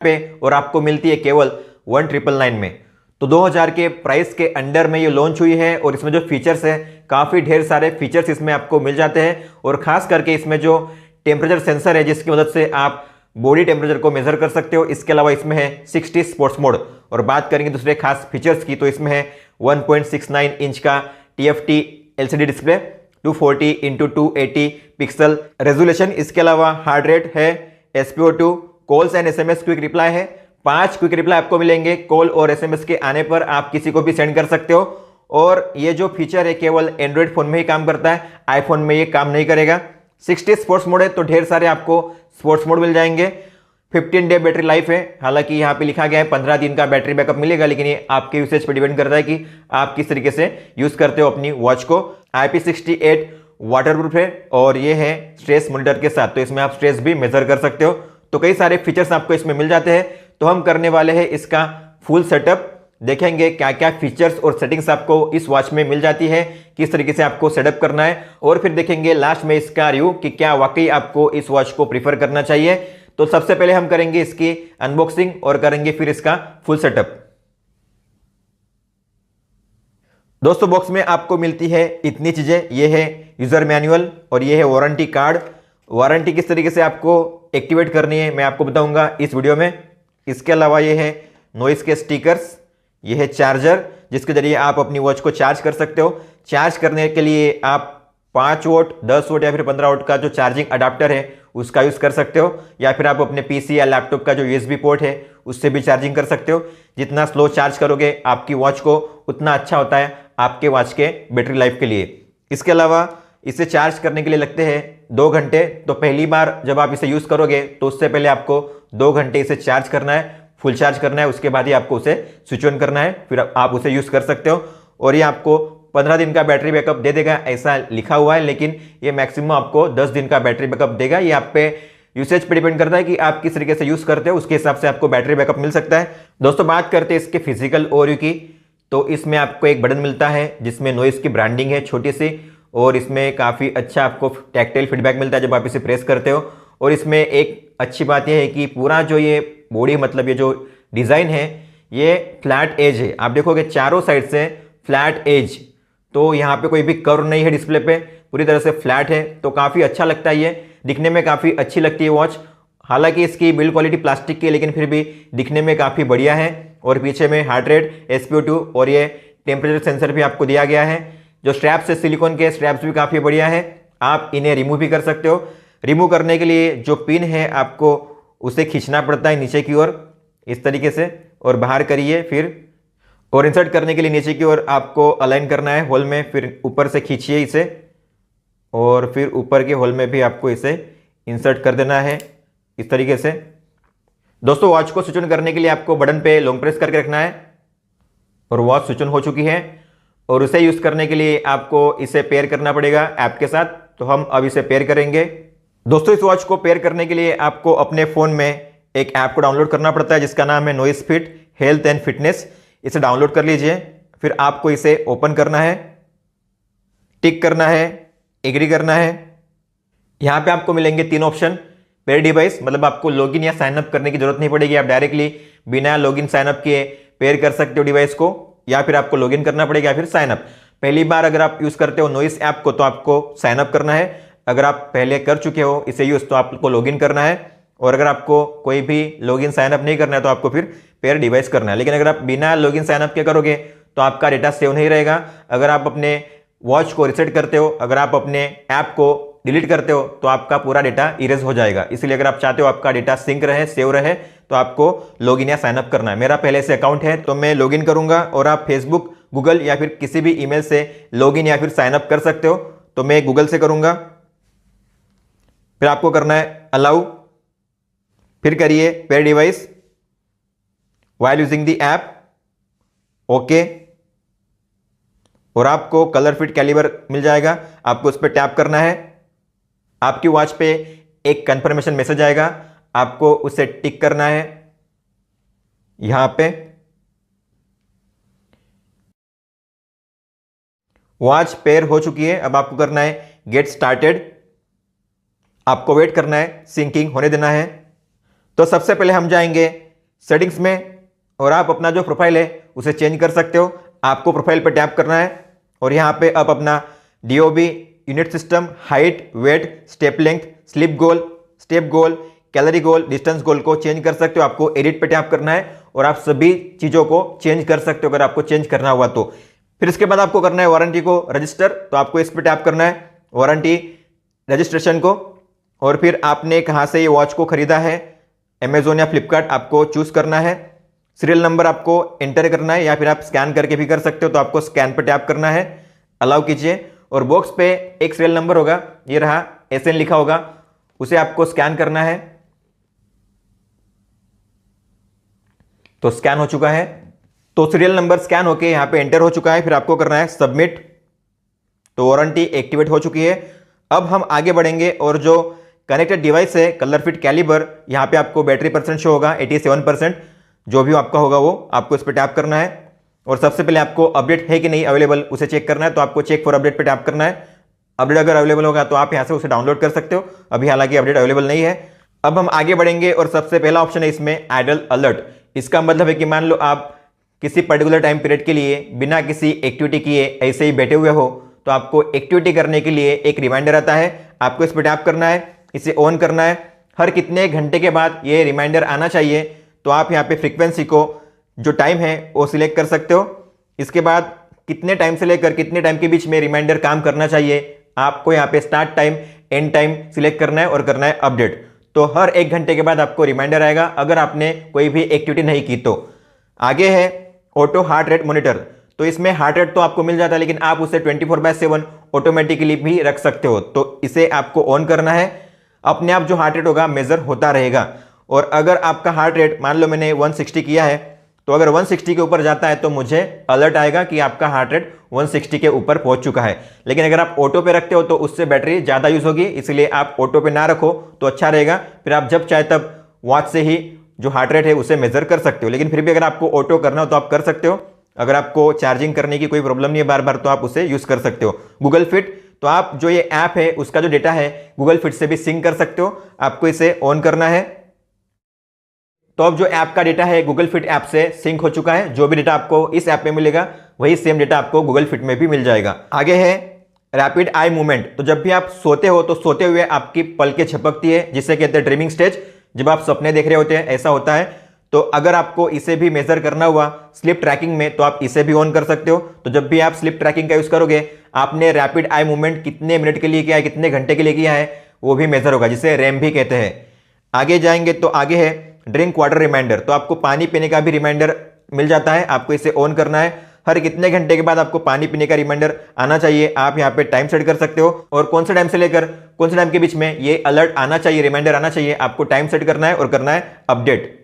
पे और आपको मिलती है केवल 1999 में। तो 2000 के प्राइस के अंडर में ये लॉन्च हुई है और इसमें जो फीचर्स है काफ़ी ढेर सारे फीचर्स इसमें आपको मिल जाते हैं और खास करके इसमें जो टेम्परेचर सेंसर है जिसकी मदद से आप बॉडी टेम्परेचर को मेजर कर सकते हो। इसके अलावा इसमें है 60 स्पोर्ट्स मोड। और बात करेंगे दूसरे खास फीचर्स की तो इसमें है 1.69 इंच का TFT LCD display, 240 × 280 pixel resolution. इसके अलावा हार्ट रेट है, SpO2, calls and SMS quick reply है। 5 क्विक रिप्लाई आपको मिलेंगे कॉल और SMS के आने पर, आप किसी को भी सेंड कर सकते हो। और ये जो फीचर है केवल एंड्रॉइड फोन में ही काम करता है, आईफोन में ये काम नहीं करेगा। 60 स्पोर्ट्स मोड है तो ढेर सारे आपको स्पोर्ट्स मोड मिल जाएंगे। 15 डे बैटरी लाइफ है, हालांकि यहाँ पे लिखा गया है 15 दिन का बैटरी बैकअप मिलेगा, लेकिन ये आपके यूसेज पर डिपेंड करता है कि आप किस तरीके से यूज करते हो अपनी वॉच को। IP68 वाटरप्रूफ है और ये है स्ट्रेस मॉनिटर के साथ, तो इसमें आप स्ट्रेस भी मेजर कर सकते हो। तो कई सारे फीचर्स आपको इसमें मिल जाते हैं। तो हम करने वाले हैं इसका फुल सेटअप, देखेंगे क्या क्या फीचर्स और सेटिंग्स आपको इस वॉच में मिल जाती है, किस तरीके से आपको सेटअप करना है, और फिर देखेंगे लास्ट में इसका रिव्यू कि क्या वाकई आपको इस वॉच को प्रीफर करना चाहिए। तो सबसे पहले हम करेंगे इसकी अनबॉक्सिंग और करेंगे फिर इसका फुल सेटअप। दोस्तों बॉक्स में आपको मिलती है इतनी चीजें, ये है यूजर मैनुअल और ये है वारंटी कार्ड। वारंटी किस तरीके से आपको एक्टिवेट करनी है मैं आपको बताऊंगा इस वीडियो में। इसके अलावा ये है नॉइस के स्टिकर्स, ये है चार्जर जिसके जरिए आप अपनी वॉच को चार्ज कर सकते हो। चार्ज करने के लिए आप 5 वोल्ट, 10 वोल्ट या फिर 15 वोल्ट का जो चार्जिंग अडाप्टर है उसका यूज कर सकते हो, या फिर आप अपने PC या लैपटॉप का जो USB पोर्ट है उससे भी चार्जिंग कर सकते हो। जितना स्लो चार्ज करोगे आपकी वॉच को उतना अच्छा होता है आपके वॉच के बैटरी लाइफ के लिए। इसके अलावा इसे चार्ज करने के लिए लगते हैं 2 घंटे। तो पहली बार जब आप इसे यूज करोगे तो उससे पहले आपको 2 घंटे इसे चार्ज करना है, फुल चार्ज करना है, उसके बाद ही आपको उसे स्विच ऑन करना है, फिर आप उसे यूज कर सकते हो। और ये आपको 15 दिन का बैटरी बैकअप दे देगा ऐसा लिखा हुआ है, लेकिन ये मैक्सिमम आपको 10 दिन का बैटरी बैकअप देगा। ये आप पे यूसेज पे डिपेंड करता है कि आप किस तरीके से यूज करते हो, उसके हिसाब से आपको बैटरी बैकअप मिल सकता है। दोस्तों बात करते हैं इसके फिजिकल ओवरव्यू की, तो इसमें आपको एक बटन मिलता है जिसमें नॉइस की ब्रांडिंग है छोटी सी, और इसमें काफ़ी अच्छा आपको टैक्टाइल फीडबैक मिलता है जब आप इसे प्रेस करते हो। और इसमें एक अच्छी बात यह है कि पूरा जो ये बॉडी मतलब ये जो डिज़ाइन है ये फ्लैट एज है। आप देखोगे चारों साइड से फ्लैट एज, तो यहाँ पे कोई भी कर्व नहीं है डिस्प्ले पे, पूरी तरह से फ्लैट है, तो काफ़ी अच्छा लगता है। ये दिखने में काफ़ी अच्छी लगती है वॉच। हालांकि इसकी बिल्ड क्वालिटी प्लास्टिक की है लेकिन फिर भी दिखने में काफ़ी बढ़िया है। और पीछे में हार्ट रेट, SpO2 और ये टेम्परेचर सेंसर भी आपको दिया गया है। जो स्ट्रैप्स है सिलिकॉन के स्ट्रैप्स भी काफ़ी बढ़िया है, आप इन्हें रिमूव भी कर सकते हो। रिमूव करने के लिए जो पिन है आपको उसे खींचना पड़ता है नीचे की ओर इस तरीके से, और बाहर करिए फिर, और इंसर्ट करने के लिए नीचे की ओर आपको अलाइन करना है होल में, फिर ऊपर से खींचिए इसे और फिर ऊपर के होल में भी आपको इसे इंसर्ट कर देना है इस तरीके से। दोस्तों वॉच को स्विच ऑन करने के लिए आपको बटन पे लॉन्ग प्रेस करके रखना है और वॉच स्विच ऑन हो चुकी है। और उसे यूज करने के लिए आपको इसे पेयर करना पड़ेगा ऐप के साथ, तो हम अब इसे पेयर करेंगे। दोस्तों इस वॉच को पेयर करने के लिए आपको अपने फोन में एक ऐप को डाउनलोड करना पड़ता है जिसका नाम है noise fit health and fitness. इसे डाउनलोड कर लीजिए, फिर आपको इसे ओपन करना है, टिक करना है, एग्री करना है। यहां पे आपको मिलेंगे 3 ऑप्शन। पेयर डिवाइस मतलब आपको लॉगिन या साइन अप करने की जरूरत नहीं पड़ेगी, आप डायरेक्टली बिना लॉगिन साइन अप किए पेयर कर सकते हो डिवाइस को, या फिर आपको लॉगिन करना पड़ेगा या फिर साइन अप। पहली बार अगर आप यूज करते हो नॉइस ऐप को तो आपको साइन अप करना है, अगर आप पहले कर चुके हो इसे यूज तो आपको लॉगिन करना है, और अगर आपको कोई भी लॉगिन साइन अप नहीं करना है तो आपको फिर पेयर डिवाइस करना है। लेकिन अगर आप बिना लॉगिन साइन अप के करोगे तो आपका डेटा सेव नहीं रहेगा। अगर आप अपने वॉच को रिसेट करते हो, अगर आप अपने ऐप को डिलीट करते हो तो आपका पूरा डेटा इरेज हो जाएगा। इसलिए अगर आप चाहते हो आपका डेटा सिंक रहे, सेव रहे, तो आपको लॉगिन या साइन अप करना है। मेरा पहले से अकाउंट है तो मैं लॉगिन करूंगा, और आप फेसबुक, गूगल या फिर किसी भी ईमेल से लॉगिन या फिर साइन अप कर सकते हो। तो मैं गूगल से करूंगा, फिर आपको करना है अलाउ, फिर करिए pair device while using the app, okay, और आपको कलर फिट कैलिबर मिल जाएगा, आपको उस पर टैप करना है। आपकी वॉच पे एक कंफर्मेशन मैसेज आएगा, आपको उसे टिक करना है यहां पे। वॉच पेयर हो चुकी है, अब आपको करना है गेट स्टार्टेड, आपको वेट करना है, सिंकिंग होने देना है। तो सबसे पहले हम जाएंगे सेटिंग्स में और आप अपना जो प्रोफाइल है उसे चेंज कर सकते हो। आपको प्रोफाइल पर टैप करना है और यहाँ पे आप अपना DOB, unit system, height, weight, step length, sleep goal, step goal, calorie goal, distance goal को चेंज कर सकते हो। आपको एडिट पे टैप करना है और आप सभी चीज़ों को चेंज कर सकते हो अगर आपको चेंज करना हुआ तो। फिर इसके बाद आपको करना है वारंटी को रजिस्टर, तो आपको इस पर टैप करना है वारंटी रजिस्ट्रेशन को। और फिर आपने कहाँ से ये वॉच को खरीदा है, अमेजोन या फ्लिपकार्ट, आपको चूज करना है। सीरियल नंबर आपको एंटर करना है या फिर आप स्कैन करके भी कर सकते हो, तो आपको स्कैन पे टैप करना है, अलाउ कीजिए। और बॉक्स पे एक सीरियल नंबर होगा, ये रहा, SN लिखा होगा, उसे आपको स्कैन करना है। तो स्कैन हो चुका है, तो सीरियल नंबर स्कैन होके यहां पे एंटर हो चुका है। फिर आपको करना है सबमिट, तो वारंटी एक्टिवेट हो चुकी है। अब हम आगे बढ़ेंगे और जो कनेक्टेड डिवाइस है कलर फिट कैलिबर, यहां पे आपको बैटरी परसेंट शो होगा 87%, जो भी आपका होगा वो आपको इस पर टैप करना है। और सबसे पहले आपको अपडेट है कि नहीं अवेलेबल उसे चेक करना है, तो आपको चेक फॉर अपडेट पे टैप करना है। अपडेट अगर अवेलेबल होगा तो आप यहां से उसे डाउनलोड कर सकते हो, अभी हालांकि अपडेट अवेलेबल नहीं है। अब हम आगे बढ़ेंगे और सबसे पहला ऑप्शन है इसमें आइडल अलर्ट। इसका मतलब है कि मान लो आप किसी पर्टिकुलर टाइम पीरियड के लिए बिना किसी एक्टिविटी किए ऐसे ही बैठे हुए हो, तो आपको एक्टिविटी करने के लिए एक रिमाइंडर आता है, आपको इस पर टैप करना है, इसे ऑन करना है। हर कितने घंटे के बाद ये रिमाइंडर आना चाहिए, तो आप यहाँ पे फ्रीक्वेंसी को जो टाइम है वो सिलेक्ट कर सकते हो। इसके बाद कितने टाइम से लेकर कितने टाइम के बीच में रिमाइंडर काम करना चाहिए, आपको यहाँ पे start time, and time select करना है और करना है अपडेट। तो हर 1 घंटे के बाद आपको रिमाइंडर आएगा अगर आपने कोई भी एक्टिविटी नहीं की तो। आगे है ऑटो हार्ट रेट मॉनिटर, तो इसमें हार्ट रेट तो आपको मिल जाता है, लेकिन आप उसे 24/7 ऑटोमेटिकली भी रख सकते हो, तो इसे आपको ऑन करना है। अपने आप जो हार्ट रेट होगा मेजर होता रहेगा। और अगर आपका हार्ट रेट मान लो मैंने 160 किया है, तो अगर 160 के ऊपर जाता है तो मुझे अलर्ट आएगा कि आपका हार्ट रेट 160 के ऊपर पहुंच चुका है। लेकिन अगर आप ऑटो पे रखते हो तो उससे बैटरी ज़्यादा यूज होगी, इसलिए आप ऑटो पे ना रखो तो अच्छा रहेगा। फिर आप जब चाहे तब वॉच से ही जो हार्ट रेट है उसे मेजर कर सकते हो। लेकिन फिर भी अगर आपको ऑटो करना हो तो आप कर सकते हो। अगर आपको चार्जिंग करने की कोई प्रॉब्लम नहीं है बार बार, तो आप उसे यूज कर सकते हो। गूगल फिट, तो आप जो ये ऐप है उसका जो डेटा है गूगल फिट से भी सिंक कर सकते हो, आपको इसे ऑन करना है। तो अब जो ऐप का डेटा है गूगल फिट ऐप से सिंक हो चुका है, जो भी डेटा आपको इस ऐप में मिलेगा वही सेम डेटा आपको गूगल फिट में भी मिल जाएगा। आगे है रैपिड आई मूवमेंट, तो जब भी आप सोते हो तो सोते हुए आपकी पलकें झपकती है, जिसे कहते हैं ड्रीमिंग स्टेज। जब आप सपने देख रहे होते हैं ऐसा होता है। तो अगर आपको इसे भी मेजर करना हुआ स्लिप ट्रैकिंग में, तो आप इसे भी ऑन कर सकते हो। तो जब भी आप स्लिप ट्रैकिंग का यूज करोगे, आपने रैपिड आई मूवमेंट कितने मिनट के लिए किया है, कितने घंटे के लिए किया है, वो भी मेजर होगा, जिसे रैम भी कहते हैं। आगे जाएंगे तो आगे है ड्रिंक वाटर रिमाइंडर, तो आपको पानी पीने का भी रिमाइंडर मिल जाता है, आपको इसे ऑन करना है। हर कितने घंटे के बाद आपको पानी पीने का रिमाइंडर आना चाहिए, आप यहाँ पे टाइम सेट कर सकते हो। और कौन से टाइम से लेकर कौन से टाइम के बीच में ये अलर्ट आना चाहिए, रिमाइंडर आना चाहिए, आपको टाइम सेट करना है और करना है अपडेट।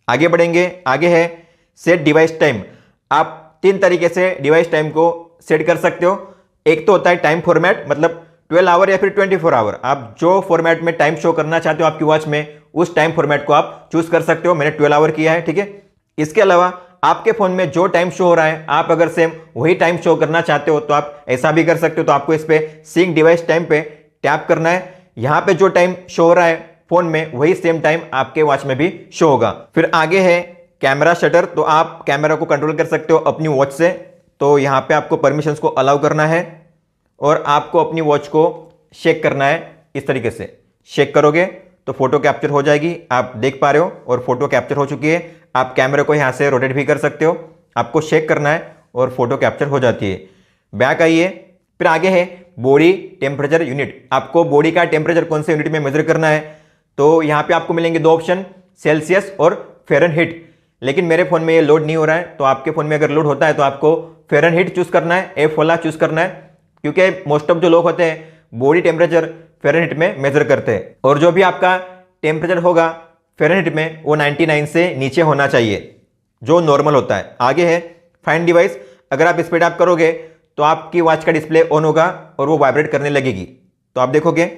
आगे बढ़ेंगे, आगे है सेट डिवाइस टाइम। आप 3 तरीके से डिवाइस टाइम को सेट कर सकते हो। एक तो होता है टाइम फॉर्मेट, मतलब 12 आवर या फिर 24 आवर, आप जो फॉर्मेट में टाइम शो करना चाहते हो आपकी वॉच में, उस टाइम फॉर्मेट को आप चूज कर सकते हो। मैंने 12 आवर किया है, ठीक है। इसके अलावा आपके फोन में जो टाइम शो हो रहा है, आप अगर सेम वही टाइम शो करना चाहते हो तो आप ऐसा भी कर सकते हो। तो आपको इस पे सिंक डिवाइस टाइम पे टैप करना है। यहां पे जो टाइम शो हो रहा है फोन में, वही सेम टाइम आपके वॉच में भी शो होगा। फिर आगे है कैमरा शटर, तो आप कैमरा को कंट्रोल कर सकते हो अपनी वॉच से। तो यहां पे आपको परमिशंस को अलाउ करना है और आपको अपनी वॉच को शेक करना है। इस तरीके से शेक करोगे तो फोटो कैप्चर हो जाएगी, आप देख पा रहे हो, और फोटो कैप्चर हो चुकी है। आप कैमरे को यहां से रोटेट भी कर सकते हो, आपको शेक करना है और फोटो कैप्चर हो जाती है। बैक आइए, फिर आगे है बॉडी टेम्परेचर यूनिट। आपको बॉडी का टेम्परेचर कौन से यूनिट में मेजर करना है, तो यहां पे आपको मिलेंगे 2 ऑप्शन, सेल्सियस और फ़ारेनहीट। लेकिन मेरे फोन में ये लोड नहीं हो रहा है, तो आपके फोन में अगर लोड होता है तो आपको फ़ारेनहीट चूज करना है, F वाला चूज करना है, क्योंकि मोस्ट ऑफ जो लोग होते हैं बॉडी टेम्परेचर फ़ारेनहीट में मेजर करते हैं। और जो भी आपका टेम्परेचर होगा फ़ारेनहीट में, वो 99 से नीचे होना चाहिए, जो नॉर्मल होता है। आगे है फाइंड डिवाइस, अगर आप इस पर टैप करोगे तो आपकी वॉच का डिस्प्ले ऑन होगा और वो वाइब्रेट करने लगेगी। तो आप देखोगे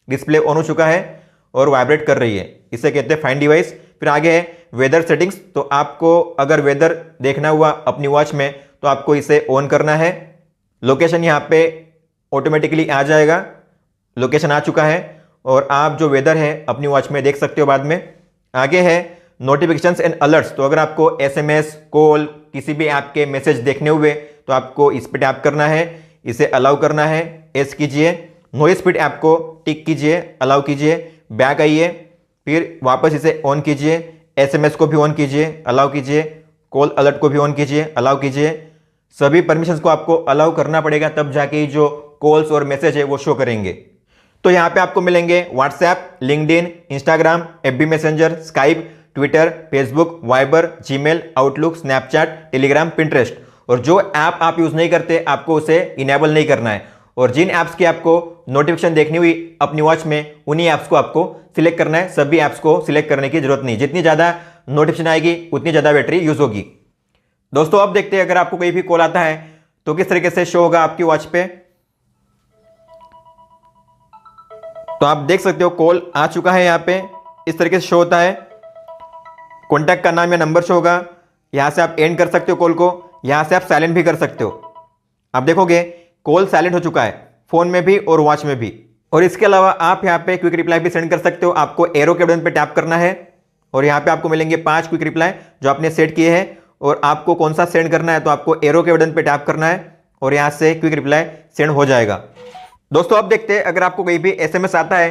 डिस्प्ले ऑन हो चुका है और वाइब्रेट कर रही है, इसे कहते हैं फाइंड डिवाइस। फिर आगे है वेदर सेटिंग्स, तो आपको अगर वेदर देखना हुआ अपनी वॉच में तो आपको इसे ऑन करना है। लोकेशन यहाँ पे ऑटोमेटिकली आ जाएगा, लोकेशन आ चुका है और आप जो वेदर है अपनी वॉच में देख सकते हो बाद में। आगे है नोटिफिकेशंस एंड अलर्ट्स, तो अगर आपको एसएमएस, कॉल, किसी भी ऐप के मैसेज देखने हुए तो आपको इस पर टैप करना है, इसे अलाउ करना है, एस कीजिए। नो स्पीड ऐप को टिक कीजिए, अलाउ कीजिए, बैक आइए, फिर वापस इसे ऑन कीजिए, एसएमएस को भी ऑन कीजिए, अलाउ कीजिए, कॉल अलर्ट को भी ऑन कीजिए, अलाउ कीजिए। सभी परमिशंस को आपको अलाउ करना पड़ेगा, तब जाके जो कॉल्स और मैसेज है वो शो करेंगे। तो यहाँ पे आपको मिलेंगे WhatsApp, LinkedIn, Instagram, FB messenger, Skype, Twitter, Facebook, Viber, Gmail, outlook, Snapchat, Telegram, Pinterest. और जो ऐप आप यूज नहीं करते आपको उसे इनेबल नहीं करना है, और जिन ऐप्स की आपको नोटिफिकेशन देखनी हुई अपनी वॉच में उन्हीं ऐप्स को आपको सिलेक्ट करना है। सभी ऐप्स को सिलेक्ट करने की जरूरत नहीं, जितनी ज्यादा नोटिफिकेशन आएगी उतनी ज्यादा बैटरी यूज होगी। दोस्तों अब देखते हैं अगर आपको कोई भी कॉल आता है तो किस तरीके से शो होगा आपकी वॉच पे। तो आप देख सकते हो कॉल आ चुका है, यहाँ पे इस तरीके से शो होता है। कॉन्टैक्ट का नाम या नंबर शो होगा, यहां से आप एंड कर सकते हो कॉल को, यहां से आप साइलेंट भी कर सकते हो। आप देखोगे कॉल साइलेंट हो चुका है, फोन में भी और वॉच में भी। और इसके अलावा आप यहाँ पे क्विक रिप्लाई भी सेंड कर सकते हो। आपको एरो के बटन पे टैप करना है और यहाँ पे आपको मिलेंगे 5 क्विक रिप्लाई जो आपने सेट किए हैं, और आपको कौन सा सेंड करना है तो आपको एरो के बटन पे टैप करना है और यहाँ से क्विक रिप्लाई सेंड हो जाएगा। दोस्तों अब देखते हैं अगर आपको कोई भी एसएमएस आता है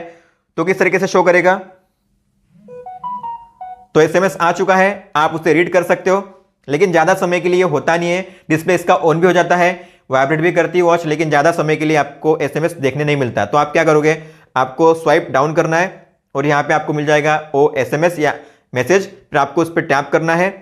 तो किस तरीके से शो करेगा। तो एसएमएस आ चुका है, आप उसे रीड कर सकते हो, लेकिन ज्यादा समय के लिए होता नहीं है। डिस्प्ले इसका ऑन भी हो जाता है, वाइब्रेट भी करती है वॉच, लेकिन ज्यादा समय के लिए आपको एसएमएस देखने नहीं मिलता। तो आप क्या करोगे, आपको स्वाइप डाउन करना है और यहाँ पे आपको मिल जाएगा ओ एसएमएस या मैसेज, फिर आपको उस पर टैप करना है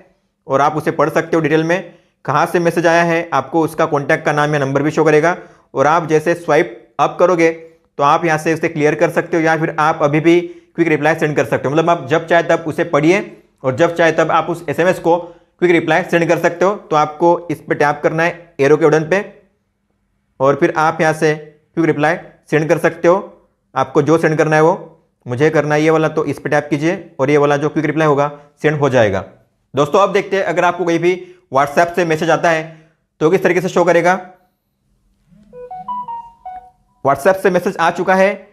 और आप उसे पढ़ सकते हो डिटेल में। कहाँ से मैसेज आया है आपको उसका कॉन्टैक्ट का नाम या नंबर भी शो करेगा, और आप जैसे स्वाइप अप करोगे तो आप यहाँ से उसे क्लियर कर सकते हो, या फिर आप अभी भी क्विक रिप्लाई सेंड कर सकते हो। मतलब आप जब चाहे तब उसे पढ़िए और जब चाहे तब आप उस एसएमएस को क्विक रिप्लाई सेंड कर सकते हो। तो आपको इस पर टैप करना है एरो के बटन पे और फिर आप यहाँ से क्विक रिप्लाई सेंड कर सकते हो। आपको जो सेंड करना है वो मुझे करना है ये वाला, तो इस पर टैप कीजिए और ये वाला जो क्विक रिप्लाई होगा सेंड हो जाएगा। दोस्तों अब देखते हैं अगर आपको कोई भी व्हाट्सएप से मैसेज आता है तो किस तरीके से शो करेगा। व्हाट्सएप से मैसेज आ चुका है,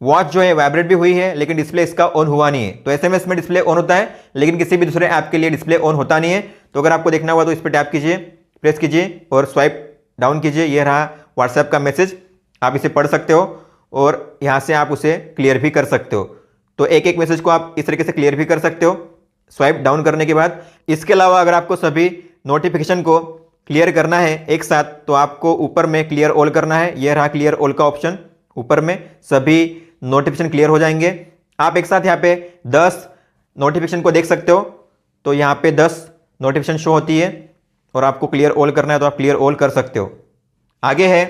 वॉच जो है वाइब्रेट भी हुई है लेकिन डिस्प्ले इसका ऑन हुआ नहीं है। तो एसएमएस में डिस्प्ले ऑन होता है लेकिन किसी भी दूसरे ऐप के लिए डिस्प्ले ऑन होता नहीं है। तो अगर आपको देखना हुआ तो इस पर टैप कीजिए, प्रेस कीजिए और स्वाइप डाउन कीजिए। ये रहा व्हाट्सएप का मैसेज, आप इसे पढ़ सकते हो और यहाँ से आप उसे क्लियर भी कर सकते हो। तो एक एक मैसेज को आप इस तरीके से क्लियर भी कर सकते हो स्वाइप डाउन करने के बाद। इसके अलावा अगर आपको सभी नोटिफिकेशन को क्लियर करना है एक साथ तो आपको ऊपर में क्लियर ऑल करना है। यह रहा क्लियर ऑल का ऑप्शन, ऊपर में सभी नोटिफिकेशन क्लियर हो जाएंगे। आप एक साथ यहाँ पे 10 नोटिफिकेशन को देख सकते हो। तो यहाँ पे 10 नोटिफिकेशन शो होती है और आपको क्लियर ऑल करना है तो आप क्लियर ऑल कर सकते हो। आगे है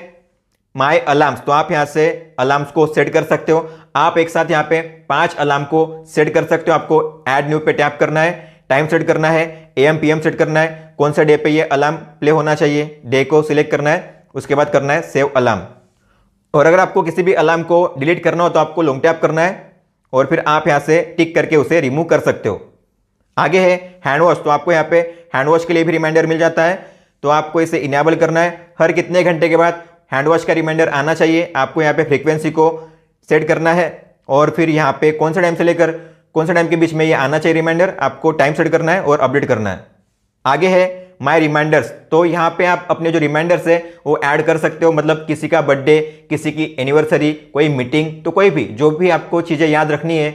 माय अलार्म्स, तो आप यहाँ से अलार्म्स को सेट कर सकते हो। आप एक साथ यहाँ पे 5 अलार्म को सेट कर सकते हो। आपको ऐड न्यू पे टैप करना है, टाइम सेट करना है, एएम पीएम सेट करना है, कौन सा डे पे ये अलार्म प्ले होना चाहिए, डे को सिलेक्ट करना है, उसके बाद करना है सेव अलार्म। और अगर आपको किसी भी अलार्म को डिलीट करना हो तो आपको लॉन्ग टैप करना है और फिर आप यहाँ से टिक करके उसे रिमूव कर सकते हो। आगे है हैंड वॉश, तो आपको यहाँ पे हैंड वॉश के लिए भी रिमाइंडर मिल जाता है। तो आपको इसे इनेबल करना है, हर कितने घंटे के बाद हैंड वॉश का रिमाइंडर आना चाहिए। आपको यहाँ पे फ्रीक्वेंसी को सेट करना है और फिर यहाँ पे कौन सा टाइम से लेकर कौन सा टाइम के बीच में ये आना चाहिए रिमाइंडर, आपको टाइम सेट करना है और अपडेट करना है। आगे है माय रिमाइंडर्स, तो यहाँ पे आप अपने जो रिमाइंडर्स है वो ऐड कर सकते हो। मतलब किसी का बर्थडे, किसी की एनिवर्सरी, कोई मीटिंग, तो कोई भी जो भी आपको चीज़ें याद रखनी है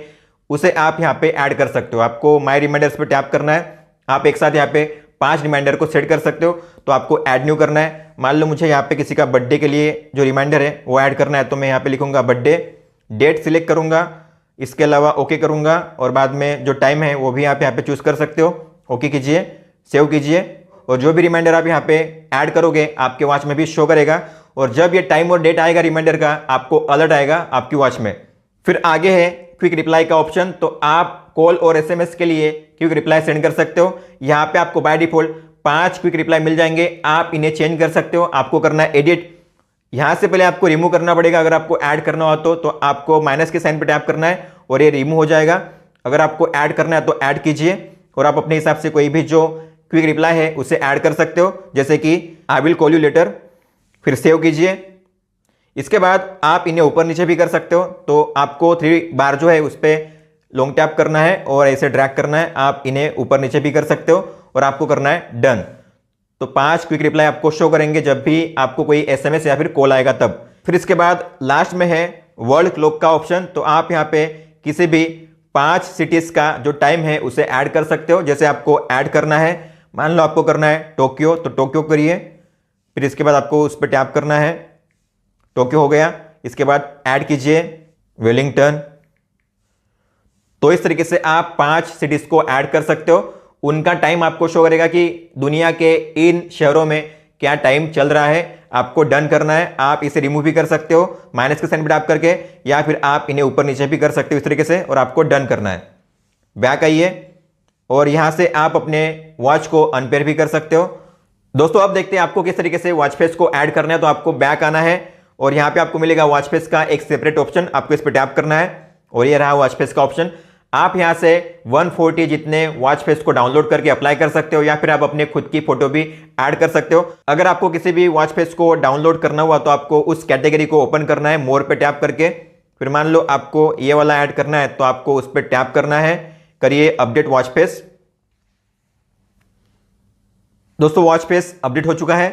उसे आप यहाँ पे ऐड कर सकते हो। आपको माय रिमाइंडर्स पे टैप करना है, आप एक साथ यहाँ पे 5 रिमाइंडर को सेट कर सकते हो। तो आपको ऐड न्यू करना है। मान लो मुझे यहाँ पे किसी का बर्थडे के लिए जो रिमाइंडर है वो ऐड करना है, तो मैं यहाँ पे लिखूंगा बर्थडे, डेट सिलेक्ट करूंगा, इसके अलावा ओके करूंगा और बाद में जो टाइम है वो भी आप यहाँ पे चूज कर सकते हो। ओके कीजिए, सेव कीजिए और जो भी रिमाइंडर आप यहाँ पे ऐड करोगे आपके वॉच में भी शो करेगा। और जब ये टाइम और डेट आएगा रिमाइंडर का आपको अलर्ट आएगा आपकी वॉच में। फिर आगे है क्विक रिप्लाई का ऑप्शन, तो आप कॉल और एसएमएस के लिए क्विक रिप्लाई सेंड कर सकते हो। यहाँ पे आपको बाय डिफॉल्ट 5 क्विक रिप्लाई मिल जाएंगे, आप इन्हें चेंज कर सकते हो। आपको करना है एडिट, यहाँ से पहले आपको रिमूव करना पड़ेगा। अगर आपको ऐड करना हो तो आपको माइनस के साइन पर टैप करना है और ये रिमूव हो जाएगा। अगर आपको ऐड करना है तो ऐड कीजिए और आप अपने हिसाब से कोई भी जो क्विक रिप्लाई है उसे ऐड कर सकते हो, जैसे कि I will call you later, फिर सेव कीजिए। इसके बाद आप इन्हें ऊपर नीचे भी कर सकते हो। तो आपको 3 बार जो है उस पर लॉन्ग टैप करना है और ऐसे ड्रैग करना है। आप इन्हें ऊपर नीचे भी कर सकते हो और आपको करना है डन। तो 5 क्विक रिप्लाई आपको शो करेंगे जब भी आपको कोई एसएमएस या फिर कॉल आएगा तब। फिर इसके बाद लास्ट में है वर्ल्ड क्लॉक का ऑप्शन। तो आप यहाँ पे किसी भी 5 सिटीज का जो टाइम है उसे ऐड कर सकते हो। जैसे आपको ऐड करना है, मान लो आपको करना है टोक्यो, तो टोक्यो करिए। फिर इसके बाद आपको उस पर टैप करना है, टोक्यो हो गया। इसके बाद ऐड कीजिए वेलिंगटन। तो इस तरीके से आप 5 सिटीज को ऐड कर सकते हो। उनका टाइम आपको शो करेगा कि दुनिया के इन शहरों में क्या टाइम चल रहा है। आपको डन करना है। आप इसे रिमूव भी कर सकते हो माइनस के साइन पे टैप करके, या फिर आप इन्हें ऊपर नीचे भी कर सकते हो इस तरीके से, और आपको डन करना है। बैक आइए और यहां से आप अपने वॉच को अनपेयर भी कर सकते हो। दोस्तों अब देखते हैं आपको किस तरीके से वॉच फेस को ऐड करना है। तो आपको बैक आना है और यहां पे आपको मिलेगा वॉच फेस का एक सेपरेट ऑप्शन, आपको इस पर टैप करना है और ये रहा वॉच फेस का ऑप्शन। आप यहां से 140 जितने वॉच फेस को डाउनलोड करके अप्लाई कर सकते हो, या फिर आप अपने खुद की फोटो भी ऐड कर सकते हो। अगर आपको किसी भी वॉच फेस को डाउनलोड करना हुआ तो आपको उस कैटेगरी को ओपन करना है मोर पे टैप करके। फिर मान लो आपको ये वाला ऐड करना है तो आपको उस पर टैप करना है, करिए अपडेट वॉच फेस। दोस्तों वॉच फेस अपडेट हो चुका है।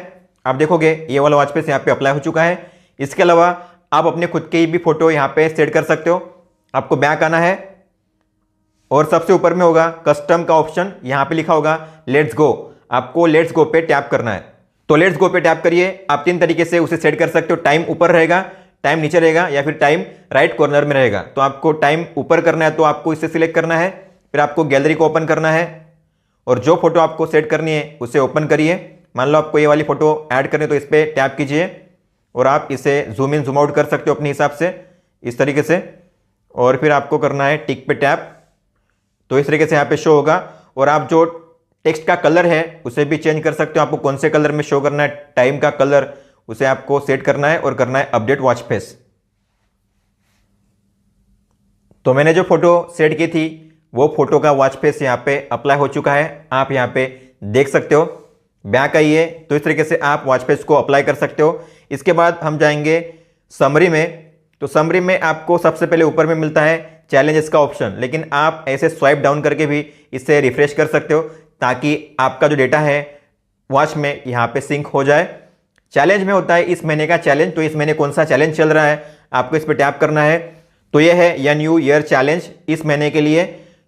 आप देखोगे ये वाला वॉच फेस यहाँ पे अप्लाई हो चुका है। इसके अलावा आप अपने खुद की भी फोटो यहाँ पे सेट कर सकते हो। आपको बैक आना है और सबसे ऊपर में होगा कस्टम का ऑप्शन, यहां पे लिखा होगा लेट्स गो। आपको लेट्स गो पे टैप करना है। तो लेट्स गो पे टैप करिए। आप 3 तरीके से उसे सेट कर सकते हो, टाइम ऊपर रहेगा, टाइम नीचे रहेगा, या फिर टाइम राइट कॉर्नर में रहेगा। तो आपको टाइम ऊपर करना है तो आपको इसे सिलेक्ट करना है। फिर आपको गैलरी को ओपन करना है और जो फोटो आपको सेट करनी है उसे ओपन करिए। मान लो आपको ये वाली फोटो ऐड करनी है तो इस पर टैप कीजिए और आप इसे जूम इन जूम आउट कर सकते हो अपने हिसाब से इस तरीके से। और फिर आपको करना है टिक पे टैप, तो इस तरीके से यहाँ पे शो होगा। और आप जो टेक्स्ट का कलर है उसे भी चेंज कर सकते हो। आपको कौन से कलर में शो करना है, टाइम का कलर, उसे आपको सेट करना है और करना है अपडेट वॉच फेस। तो मैंने जो फोटो सेट की थी वो फोटो का वॉच फेस यहाँ पे अप्लाई हो चुका है, आप यहाँ पे देख सकते हो। बैक आइए तो इस तरीके से आप वॉच फेस को अप्लाई कर सकते हो। इसके बाद हम जाएंगे समरी में। तो समरी में आपको सबसे पहले ऊपर में मिलता है चैलेंजेस का ऑप्शन, लेकिन आप ऐसे स्वाइप डाउन करके भी इसे रिफ्रेश कर सकते हो ताकि आपका जो डेटा है वॉच में यहाँ पे सिंक हो जाए। चैलेंज में होता है इस महीने का चैलेंज, तो इस महीने कौन सा चैलेंज चल रहा है आपको इस पर टैप करना है। तो ये है या न्यू ईयर चैलेंज इस महीने के लिए।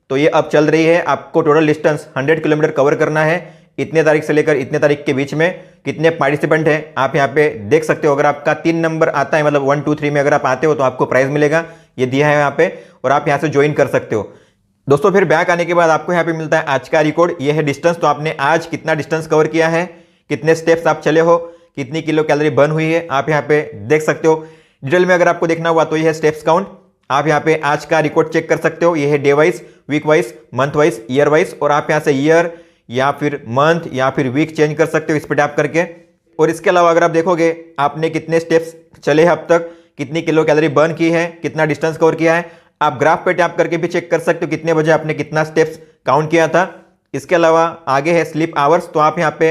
तो ये अब चल रही है। आपको टोटल डिस्टेंस 100 किलोमीटर कवर करना है इतने तारीख से लेकर इतने तारीख के बीच में। कितने पार्टिसिपेंट हैं आप यहाँ पे देख सकते हो। अगर आपका 3 नंबर आता है, मतलब 1 2 3 में अगर आप आते हो तो आपको प्राइज मिलेगा, ये दिया है यहाँ पे, और आप यहाँ से ज्वाइन कर सकते हो। दोस्तों फिर बैक आने के बाद आपको यहाँ पे मिलता है आज का रिकॉर्ड, ये है डिस्टेंस। तो आपने आज कितना डिस्टेंस कवर किया है, कितने स्टेप्स आप चले हो, कितनी किलो कैलोरी बर्न हुई है, आप यहाँ पे देख सकते हो। डिटेल में अगर आपको देखना हुआ तो ये है स्टेप्स काउंट। आप यहाँ पे आज का रिकॉर्ड चेक कर सकते हो। ये है day wise, week wise, month wise, year wise, और आप यहाँ से ईयर या फिर मंथ या फिर वीक चेंज कर सकते हो इस पर टैप करके। और इसके अलावा अगर आप देखोगे आपने कितने स्टेप्स चले हैं अब तक, कितनी किलो कैलोरी बर्न की है, कितना डिस्टेंस कवर किया है, आप ग्राफ पे टैप करके भी चेक कर सकते हो कितने बजे आपने कितना स्टेप्स काउंट किया था। इसके अलावा आगे है स्लीप आवर्स। तो आप यहाँ पे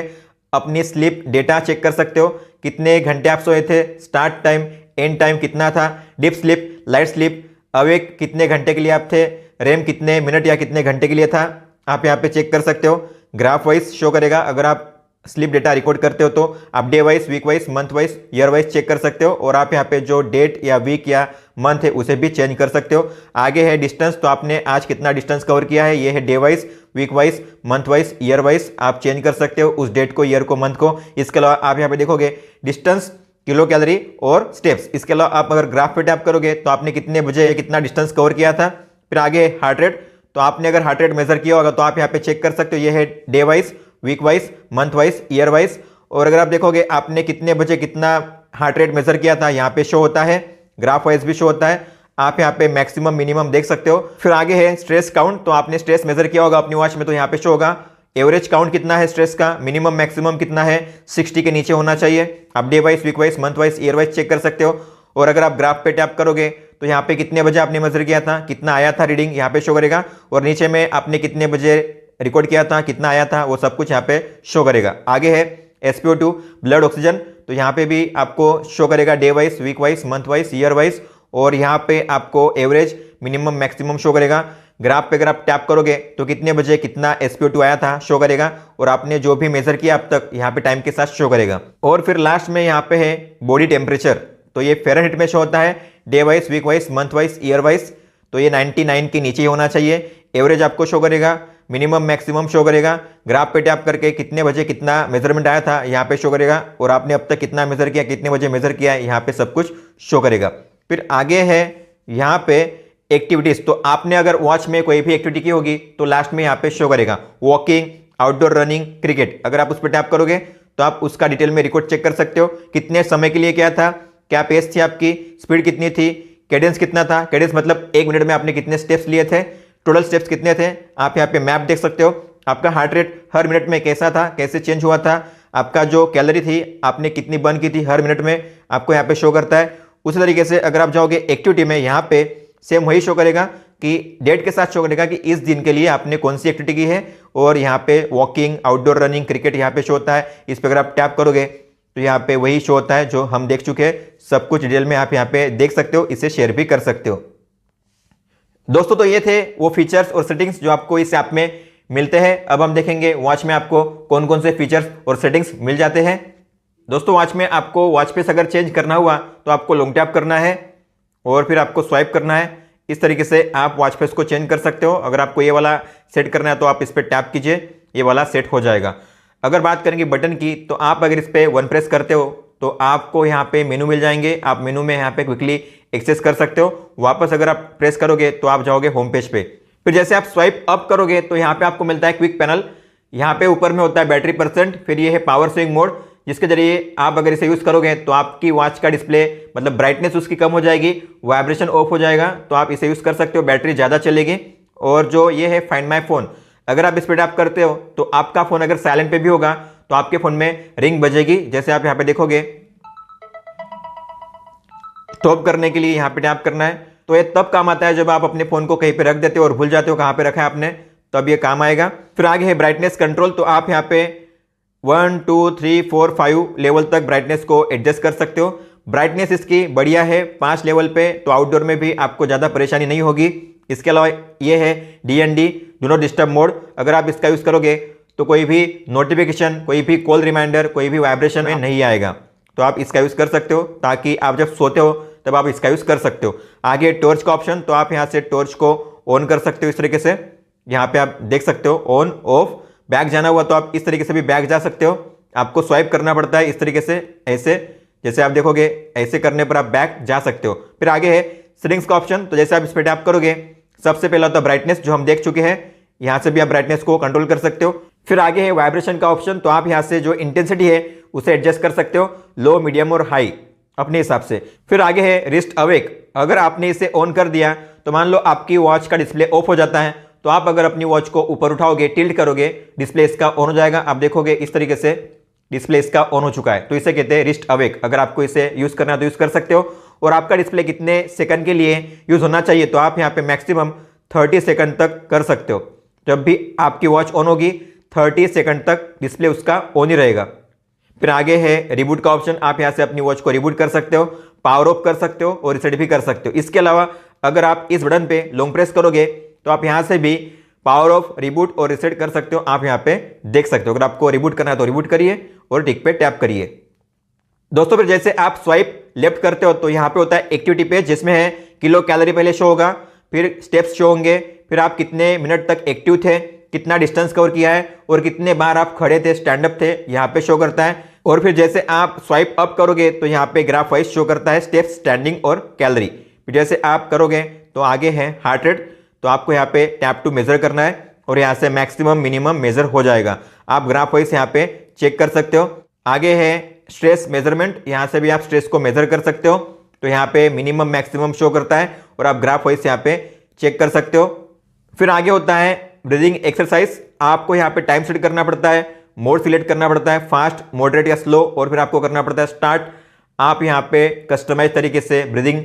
अपनी स्लीप डेटा चेक कर सकते हो, कितने घंटे आप सोए थे, स्टार्ट टाइम, एंड टाइम कितना था, deep sleep, light sleep, awake कितने घंटे के लिए आप थे, रैम कितने मिनट या कितने घंटे के लिए था, आप यहाँ पे चेक कर सकते हो। ग्राफ वाइज शो करेगा। अगर आप स्लीप डेटा रिकॉर्ड करते हो तो आप day wise, week wise, month wise, year wise check कर सकते हो। और आप यहाँ पे जो डेट या वीक या मंथ है उसे भी चेंज कर सकते हो। आगे है डिस्टेंस। तो आपने आज कितना डिस्टेंस कवर किया है, ये है day wise, week wise, month wise, year wise, आप चेंज कर सकते हो उस डेट को, ईयर को, मंथ को। इसके अलावा आप यहाँ पे देखोगे डिस्टेंस, किलो कैलोरी और स्टेप्स। इसके अलावा आप अगर ग्राफ पे टैप करोगे तो आपने कितने बजे कितना डिस्टेंस कवर किया था। फिर आगे हार्ट रेट। तो आपने अगर हार्ट रेट मेजर किया होगा तो आप यहाँ पे चेक कर सकते हो। ये है day wise, week wise, month wise, year wise. और अगर आप देखोगे आपने कितने बजे कितना हार्ट रेट मेजर किया था, यहाँ पे शो होता है, ग्राफ वाइज भी शो होता है। आप यहाँ पे मैक्सिमम मिनिमम देख सकते हो। फिर आगे है स्ट्रेस काउंट। तो आपने स्ट्रेस मेजर किया होगा अपनी वॉच में तो यहाँ पे शो होगा। एवरेज काउंट कितना है स्ट्रेस का, मिनिमम मैक्सिमम कितना है, 60 के नीचे होना चाहिए। आप day wise, week wise, month wise, year wise check कर सकते हो। और अगर आप ग्राफ पे टैप करोगे तो यहाँ पे कितने बजे आपने मेजर किया था, कितना आया था रीडिंग, यहाँ पे शो करेगा। और नीचे में आपने कितने बजे रिकॉर्ड किया था, कितना आया था, वो सब कुछ यहाँ पे शो करेगा। आगे है SpO2 ब्लड ऑक्सीजन। तो यहाँ पे भी आपको शो करेगा day wise, week wise, month wise, year wise. और यहाँ पे आपको एवरेज, मिनिमम, मैक्सिमम शो करेगा। ग्राफ पे अगर आप टैप करोगे तो कितने बजे कितना SpO2 आया था शो करेगा, और आपने जो भी मेजर किया अब तक यहाँ पे टाइम के साथ शो करेगा। और फिर लास्ट में यहाँ पे है बॉडी टेम्परेचर, तो ये फ़ारेनहीट में शो होता है, day wise, week wise, month wise, year wise. तो ये 99 के नीचे ही होना चाहिए। एवरेज आपको शो करेगा, मिनिमम मैक्सिमम शो करेगा। ग्राफ पे टैप करके कितने बजे कितना मेजरमेंट आया था यहाँ पे शो करेगा, और आपने अब तक कितना मेजर किया, कितने बजे मेजर किया, यहाँ पे सब कुछ शो करेगा। फिर आगे है यहाँ पे एक्टिविटीज, तो आपने अगर वॉच में कोई भी एक्टिविटी की होगी तो लास्ट में यहाँ पे शो करेगा, वॉकिंग, आउटडोर रनिंग, क्रिकेट। अगर आप उस पर टैप करोगे तो आप उसका डिटेल में रिकॉर्ड चेक कर सकते हो, कितने समय के लिए किया था, क्या पेस थी आपकी, स्पीड कितनी थी, कैडेंस कितना था। कैडेंस मतलब 1 मिनट में आपने कितने स्टेप्स लिए थे, टोटल स्टेप्स कितने थे। आप यहाँ पे मैप देख सकते हो, आपका हार्ट रेट हर मिनट में कैसा था, कैसे चेंज हुआ था, आपका जो कैलोरी थी आपने कितनी बर्न की थी हर मिनट में, आपको यहाँ पे शो करता है। उसी तरीके से अगर आप जाओगे एक्टिविटी में, यहाँ पे सेम वही शो करेगा कि डेट के साथ शो करेगा कि इस दिन के लिए आपने कौन सी एक्टिविटी की है, और यहाँ पे वॉकिंग, आउटडोर रनिंग, क्रिकेट यहाँ पे शो होता है। इस पर अगर आप टैप करोगे तो यहाँ पे वही शो होता है जो हम देख चुके हैं, सब कुछ डिटेल में आप यहाँ पे देख सकते हो, इसे शेयर भी कर सकते हो। दोस्तों तो ये थे वो फीचर्स और सेटिंग्स जो आपको इस ऐप में मिलते हैं। अब हम देखेंगे वॉच में आपको कौन कौन से फीचर्स और सेटिंग्स मिल जाते हैं। दोस्तों वॉच में आपको वॉच फेस अगर चेंज करना हुआ तो आपको लॉन्ग टैप करना है और फिर आपको स्वाइप करना है। इस तरीके से आप वॉच फेस को चेंज कर सकते हो। अगर आपको ये वाला सेट करना है तो आप इस पर टैप कीजिए, ये वाला सेट हो जाएगा। अगर बात करेंगे बटन की, तो आप अगर इस पर वन प्रेस करते हो तो आपको यहाँ पे मेनू मिल जाएंगे, आप मेनू में यहाँ पे क्विकली एक्सेस कर सकते हो। वापस अगर आप प्रेस करोगे तो आप जाओगे होम पेज पे। फिर जैसे आप स्वाइप अप करोगे तो यहाँ पे आपको मिलता है क्विक पैनल, यहाँ पे ऊपर में होता है बैटरी परसेंट, फिर ये है पावर स्विंग मोड, जिसके जरिए आप अगर इसे यूज करोगे तो आपकी वॉच का डिस्प्ले मतलब ब्राइटनेस उसकी कम हो जाएगी, वाइब्रेशन ऑफ हो जाएगा, तो आप इसे यूज कर सकते हो, बैटरी ज़्यादा चलेगी। और जो ये है फाइंड माई फोन, अगर आप इस पर टैप करते हो तो आपका फोन अगर साइलेंट पे भी होगा तो आपके फोन में रिंग बजेगी। जैसे आप यहाँ पे देखोगे, स्टॉप करने के लिए यहाँ पे टैप करना है, तो ये तब काम आता है जब आप अपने फोन को कहीं पे रख देते हो और भूल जाते हो कहाँ पे रखा है आपने, तब ये काम आएगा। फिर आगे है ब्राइटनेस कंट्रोल, तो आप यहाँ पे 1 2 3 4 5 लेवल तक ब्राइटनेस को एडजस्ट कर सकते हो। ब्राइटनेस इसकी बढ़िया है 5 लेवल पे, तो आउटडोर में भी आपको ज़्यादा परेशानी नहीं होगी। इसके अलावा ये है DND, do not disturb mode, अगर आप इसका यूज़ करोगे तो कोई भी नोटिफिकेशन, कोई भी कॉल रिमाइंडर, कोई भी वाइब्रेशन में नहीं आएगा, तो आप इसका यूज़ कर सकते हो ताकि आप जब सोते हो तब आप इसका यूज़ कर सकते हो। आगे टॉर्च का ऑप्शन, तो आप यहाँ से टॉर्च को ऑन कर सकते हो इस तरीके से, यहाँ पे आप देख सकते हो ऑन ऑफ। बैक जाना हुआ तो आप इस तरीके से भी बैक जा सकते हो, आपको स्वाइप करना पड़ता है इस तरीके से, ऐसे जैसे आप देखोगे ऐसे करने पर आप बैक जा सकते हो। फिर आगे है सेटिंग्स का ऑप्शन, तो जैसे आप इस पर टैप करोगे सबसे पहला होता है ब्राइटनेस, जो हम देख चुके हैं, यहाँ से भी आप ब्राइटनेस को कंट्रोल कर सकते हो। फिर आगे है वाइब्रेशन का ऑप्शन, तो आप यहाँ से जो इंटेंसिटी है उसे एडजस्ट कर सकते हो, लो, मीडियम और हाई अपने हिसाब से। फिर आगे है रिस्ट अवेक, अगर आपने इसे ऑन कर दिया तो मान लो आपकी वॉच का डिस्प्ले ऑफ हो जाता है, तो आप अगर अपनी वॉच को ऊपर उठाओगे, टिल्ट करोगे, डिस्प्ले इसका ऑन हो जाएगा। आप देखोगे इस तरीके से डिस्प्ले इसका ऑन हो चुका है, तो इसे कहते हैं रिस्ट अवेक। अगर आपको इसे यूज करना है तो यूज कर सकते हो। और आपका डिस्प्ले कितने सेकंड के लिए यूज होना चाहिए, तो आप यहाँ पे मैक्सिमम 30 सेकंड तक कर सकते हो। जब भी आपकी वॉच ऑन होगी 30 सेकंड तक डिस्प्ले उसका ऑन ही रहेगा। फिर आगे है रिबूट का ऑप्शन, आप यहाँ से अपनी वॉच को रिबूट कर सकते हो, पावर ऑफ कर सकते हो और रिसेट भी कर सकते हो। इसके अलावा अगर आप इस बटन पे लॉन्ग प्रेस करोगे तो आप यहाँ से भी पावर ऑफ, रिबूट और रिसेट कर सकते हो, आप यहाँ पे देख सकते हो। अगर आपको रिबूट करना है तो रिबूट करिए और टिक पे टैप करिए। दोस्तों फिर जैसे आप स्वाइप लेफ्ट करते हो तो यहाँ पे होता है एक्टिविटी पेज, जिसमें है किलो कैलोरी पहले शो होगा, फिर स्टेप्स शो होंगे, फिर आप कितने मिनट तक एक्टिव थे, कितना डिस्टेंस कवर किया है और कितने बार आप खड़े थे, स्टैंड अप थे, यहाँ पे शो करता है। और फिर जैसे आप स्वाइप अप करोगे तो यहाँ पे ग्राफ वाइज शो करता है स्टेप्स, स्टैंडिंग और कैलोरी। फिर जैसे आप करोगे तो आगे है हार्ट रेट, तो आपको यहाँ पे टैप टू मेजर करना है और यहाँ से मैक्सिमम मिनिमम मेजर हो जाएगा। आप ग्राफ वाइज यहाँ पे चेक कर सकते हो। आगे है स्ट्रेस मेजरमेंट, यहाँ से भी आप स्ट्रेस को मेजर कर सकते हो, तो यहाँ पे मिनिमम मैक्सिमम शो करता है और आप ग्राफ वाइज यहाँ पे चेक कर सकते हो। फिर आगे होता है ब्रीदिंग एक्सरसाइज, आपको यहाँ पे टाइम सेट करना पड़ता है, मोड सिलेक्ट करना पड़ता है, फास्ट, मॉडरेट या स्लो, और फिर आपको करना पड़ता है स्टार्ट। आप यहाँ पे कस्टमाइज तरीके से ब्रीदिंग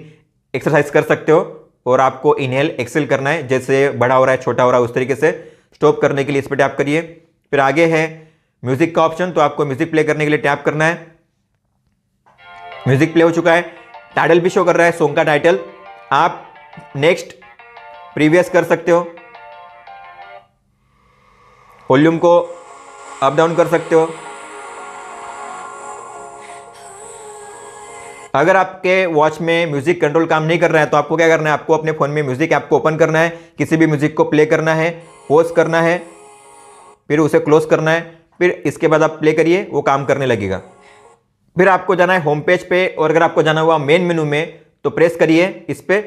एक्सरसाइज कर सकते हो और आपको इनहेल एक्सेल करना है, जैसे बड़ा हो रहा है छोटा हो रहा है उस तरीके से। स्टॉप करने के लिए इस पर टैप करिए। फिर आगे है म्यूजिक का ऑप्शन, तो आपको म्यूजिक प्ले करने के लिए टैप करना है। म्यूजिक प्ले हो चुका है, टाइटल भी शो कर रहा है, सॉन्ग का टाइटल। आप नेक्स्ट, प्रीवियस कर सकते हो, वॉल्यूम को अप डाउन कर सकते हो। अगर आपके वॉच में म्यूजिक कंट्रोल काम नहीं कर रहा है तो आपको क्या करना है, आपको अपने फ़ोन में म्यूजिक ऐप को ओपन करना है, किसी भी म्यूजिक को प्ले करना है, पॉज करना है, फिर उसे क्लोज करना है, फिर इसके बाद आप प्ले करिए, वो काम करने लगेगा। फिर आपको जाना है होम पेज पे, और अगर आपको जाना हुआ मेन मेनू में तो प्रेस करिए इस पे,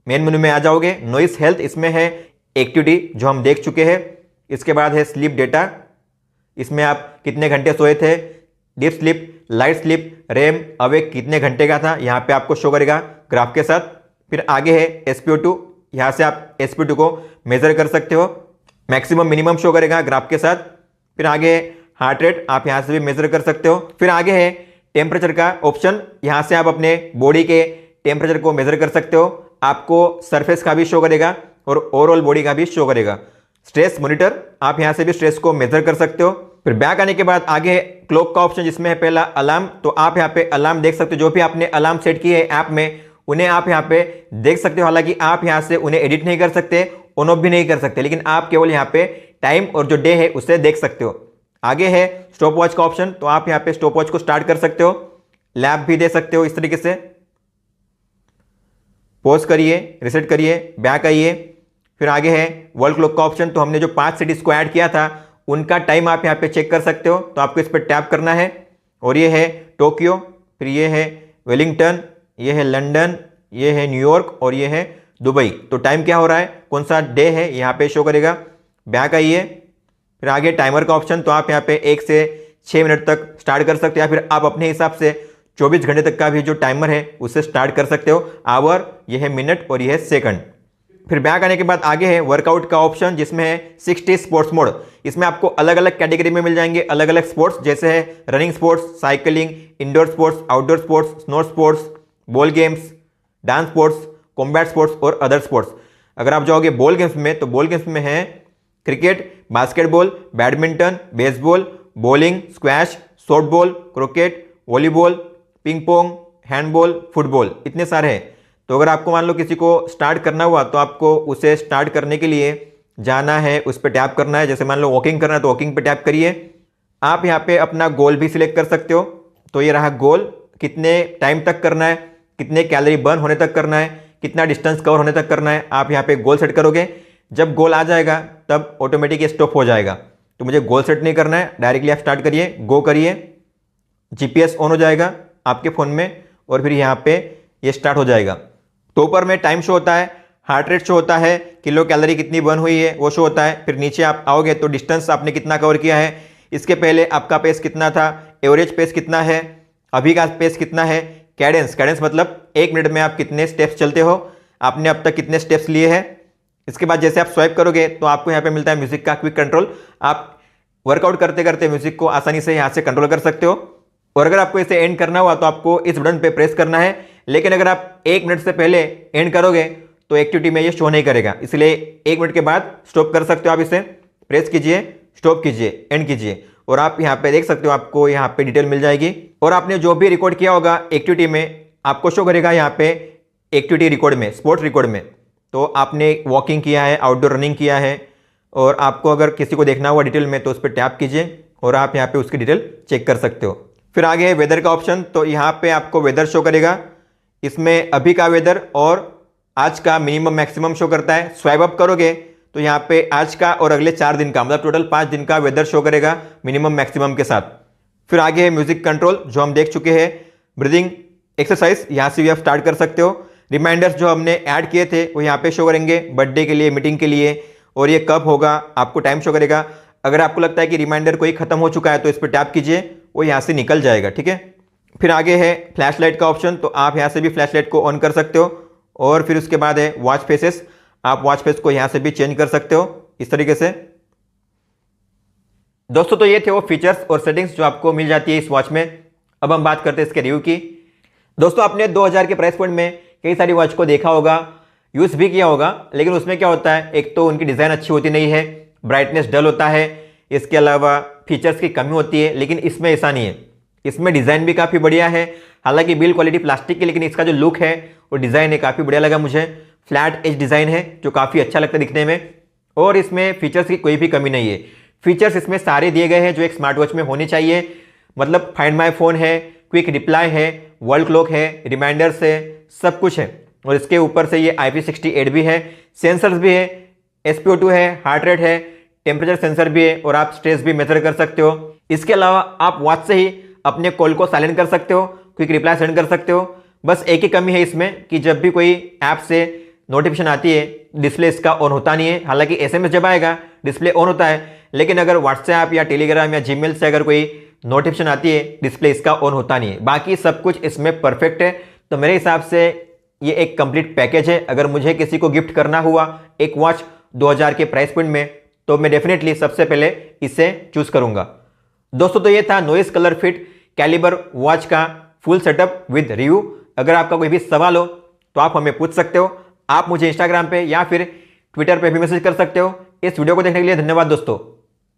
मेन मेनू में आ जाओगे। नॉइस हेल्थ इसमें है एक्टिविटी जो हम देख चुके हैं। इसके बाद है स्लीप डेटा, इसमें आप कितने घंटे सोए थे, deep sleep, light sleep, RAM awake कितने घंटे का था, यहाँ पे आपको शो करेगा ग्राफ के साथ। फिर आगे है SpO2, यहाँ से आप SpO2 को मेजर कर सकते हो, मैक्सिमम मिनिमम शो करेगा ग्राफ के साथ। फिर आगे है हार्ट रेट, आप यहाँ से भी मेजर कर सकते हो। फिर आगे है टेम्परेचर का ऑप्शन, यहाँ से आप अपने बॉडी के टेम्परेचर को मेजर कर सकते हो, आपको सरफेस का भी शो करेगा और ओवरऑल बॉडी का भी शो करेगा। स्ट्रेस मॉनिटर, आप यहाँ से भी स्ट्रेस को मेजर कर सकते हो। फिर बैक आने के बाद आगे है क्लॉक का ऑप्शन, जिसमें है पहला अलार्म, तो आप यहाँ पे अलार्म देख सकते हो, जो भी आपने अलार्म सेट किए है ऐप में उन्हें आप यहाँ पे देख सकते हो। हालांकि आप यहाँ से उन्हें एडिट नहीं कर सकते, ऑन ऑफ भी नहीं कर सकते, लेकिन आप केवल यहाँ पे टाइम और जो डे है उसे देख सकते हो। आगे है स्टॉप वॉच का ऑप्शन, तो आप यहाँ पे स्टॉप वॉच को स्टार्ट कर सकते हो, लैप भी दे सकते हो इस तरीके से। पॉज करिए, रिसेट करिए, बैक आइए। फिर आगे है वर्ल्ड क्लॉक का ऑप्शन, तो हमने जो 5 सिटीज को ऐड किया था उनका टाइम आप यहाँ पे चेक कर सकते हो, तो आपको इस पर टैप करना है। और ये है टोक्यो, फिर ये है वेलिंगटन, ये है लंदन, ये है न्यूयॉर्क और ये है दुबई। तो टाइम क्या हो रहा है, कौन सा डे है, यहाँ पे शो करेगा। बैक आइए। फिर आगे टाइमर का ऑप्शन, तो आप यहाँ पे 1 से 6 मिनट तक स्टार्ट कर सकते हो, या फिर आप अपने हिसाब से 24 घंटे तक का भी जो टाइमर है उससे स्टार्ट कर सकते हो। आवर, ये है मिनट और ये है सेकंड। फिर बैक आने के बाद आगे है वर्कआउट का ऑप्शन, जिसमें है 60 स्पोर्ट्स मोड। इसमें आपको अलग अलग कैटेगरी में मिल जाएंगे अलग अलग स्पोर्ट्स, जैसे है running sports, cycling, indoor sports, outdoor sports, snow sports, ball games, dance sports, combat sports और अदर स्पोर्ट्स। अगर आप जाओगे बॉल गेम्स में, तो बॉल गेम्स में है cricket, basketball, badminton, baseball, bowling, squash, softball, cricket, volleyball, ping pong, handball, football, इतने सारे हैं। तो अगर आपको मान लो किसी को स्टार्ट करना हुआ तो आपको उसे स्टार्ट करने के लिए जाना है, उस पर टैप करना है। जैसे मान लो वॉकिंग करना है तो वॉकिंग पे टैप करिए। आप यहाँ पे अपना गोल भी सिलेक्ट कर सकते हो, तो ये रहा गोल, कितने टाइम तक करना है, कितने कैलोरी बर्न होने तक करना है, कितना डिस्टेंस कवर होने तक करना है। आप यहाँ पे गोल सेट करोगे, जब गोल आ जाएगा तब ऑटोमेटिक स्टॉप हो जाएगा। तो मुझे गोल सेट नहीं करना है, डायरेक्टली आप स्टार्ट करिए, गो करिए, GPS ऑन हो जाएगा आपके फ़ोन में और फिर यहाँ पे ये स्टार्ट हो जाएगा। तो ऊपर में टाइम शो होता है, हार्ट रेट शो होता है, किलो कैलोरी कितनी बर्न हुई है वो शो होता है। फिर नीचे आप आओगे तो डिस्टेंस आपने कितना कवर किया है, इसके पहले आपका पेस कितना था, एवरेज पेस कितना है, अभी का पेस कितना है, कैडेंस, कैडेंस मतलब 1 मिनट में आप कितने स्टेप्स चलते हो, आपने अब तक कितने स्टेप्स लिए हैं। इसके बाद जैसे आप स्वाइप करोगे तो आपको यहाँ पे मिलता है म्यूजिक का क्विक कंट्रोल। आप वर्कआउट करते करते म्यूजिक को आसानी से यहाँ से कंट्रोल कर सकते हो। और अगर आपको इसे एंड करना हुआ तो आपको इस बटन पे प्रेस करना है, लेकिन अगर आप 1 मिनट से पहले एंड करोगे तो एक्टिविटी में ये शो नहीं करेगा, इसलिए 1 मिनट के बाद स्टॉप कर सकते हो। आप इसे प्रेस कीजिए, स्टॉप कीजिए, एंड कीजिए और आप यहाँ पे देख सकते हो, आपको यहाँ पे डिटेल मिल जाएगी। और आपने जो भी रिकॉर्ड किया होगा एक्टिविटी में आपको शो करेगा यहाँ पे एक्टिविटी रिकॉर्ड में, स्पोर्ट्स रिकॉर्ड में। तो आपने वॉकिंग किया है, आउटडोर रनिंग किया है, और आपको अगर किसी को देखना हुआ डिटेल में तो उस पर टैप कीजिए और आप यहाँ पे उसकी डिटेल चेक कर सकते हो। फिर आगे है वेदर का ऑप्शन, तो यहाँ पे आपको वेदर शो करेगा, इसमें अभी का वेदर और आज का मिनिमम मैक्सिमम शो करता है। स्वाइप अप करोगे तो यहाँ पे आज का और अगले 4 दिन का, मतलब टोटल 5 दिन का वेदर शो करेगा मिनिमम मैक्सिमम के साथ। फिर आगे है म्यूजिक कंट्रोल, जो हम देख चुके हैं। ब्रीदिंग एक्सरसाइज, यहाँ से भी आप स्टार्ट कर सकते हो। रिमाइंडर्स जो हमने ऐड किए थे वो यहाँ पे शो करेंगे, बर्थडे के लिए, मीटिंग के लिए, और ये कब होगा आपको टाइम शो करेगा। अगर आपको लगता है कि रिमाइंडर कोई खत्म हो चुका है तो इस पर टैप कीजिए, वो यहाँ से निकल जाएगा, ठीक है। फिर आगे है फ्लैश लाइट का ऑप्शन, तो आप यहाँ से भी फ्लैश लाइट को ऑन कर सकते हो। और फिर उसके बाद है वॉच फेसेस, आप वॉच फेस को यहाँ से भी चेंज कर सकते हो इस तरीके से। दोस्तों तो ये थे वो फीचर्स और सेटिंग्स जो आपको मिल जाती है इस वॉच में। अब हम बात करते हैं इसके रिव्यू की। दोस्तों आपने 2000 के प्राइस पॉइंट में कई सारी वॉच को देखा होगा, यूज़ भी किया होगा, लेकिन उसमें क्या होता है, एक तो उनकी डिज़ाइन अच्छी होती नहीं है, ब्राइटनेस डल होता है, इसके अलावा फीचर्स की कमी होती है। लेकिन इसमें ऐसा नहीं है, इसमें डिज़ाइन भी काफ़ी बढ़िया है। हालांकि बिल्ड क्वालिटी प्लास्टिक की, लेकिन इसका जो लुक है वो डिज़ाइन है काफ़ी बढ़िया लगा मुझे। फ्लैट एज डिज़ाइन है जो काफ़ी अच्छा लगता है दिखने में, और इसमें फीचर्स की कोई भी कमी नहीं है। फीचर्स इसमें सारे दिए गए हैं जो एक स्मार्ट वॉच में होने चाहिए। मतलब फाइंड माई फोन है, क्विक रिप्लाई है, वर्ल्ड क्लॉक है, रिमाइंडर्स है, सब कुछ है। और इसके ऊपर से ये IP68 भी है, सेंसर्स भी है, SpO2 है, हार्ट रेट है, टेम्परेचर सेंसर भी है और आप स्ट्रेस भी मेजर कर सकते हो। इसके अलावा आप वॉच से ही अपने कॉल को साइलेंट कर सकते हो, क्विक रिप्लाई सेंड कर सकते हो। बस एक ही कमी है इसमें कि जब भी कोई ऐप से नोटिफिकेशन आती है डिस्प्ले इसका ऑन होता नहीं है। हालांकि SMS जब आएगा डिस्प्ले ऑन होता है, लेकिन अगर व्हाट्सएप या टेलीग्राम या जीमेल से अगर कोई नोटिफिकेशन आती है डिस्प्ले इसका ऑन होता नहीं है। बाकी सब कुछ इसमें परफेक्ट है। तो मेरे हिसाब से ये एक कंप्लीट पैकेज है। अगर मुझे किसी को गिफ्ट करना हुआ एक वॉच 2000 के प्राइस पॉइंट में, तो मैं डेफिनेटली सबसे पहले इसे चूज करूंगा। दोस्तों तो ये था Noise ColorFit Caliber watch का फुल सेटअप विद रिव्यू। अगर आपका कोई भी सवाल हो तो आप हमें पूछ सकते हो। आप मुझे इंस्टाग्राम पे या फिर ट्विटर पे भी मैसेज कर सकते हो। इस वीडियो को देखने के लिए धन्यवाद दोस्तों।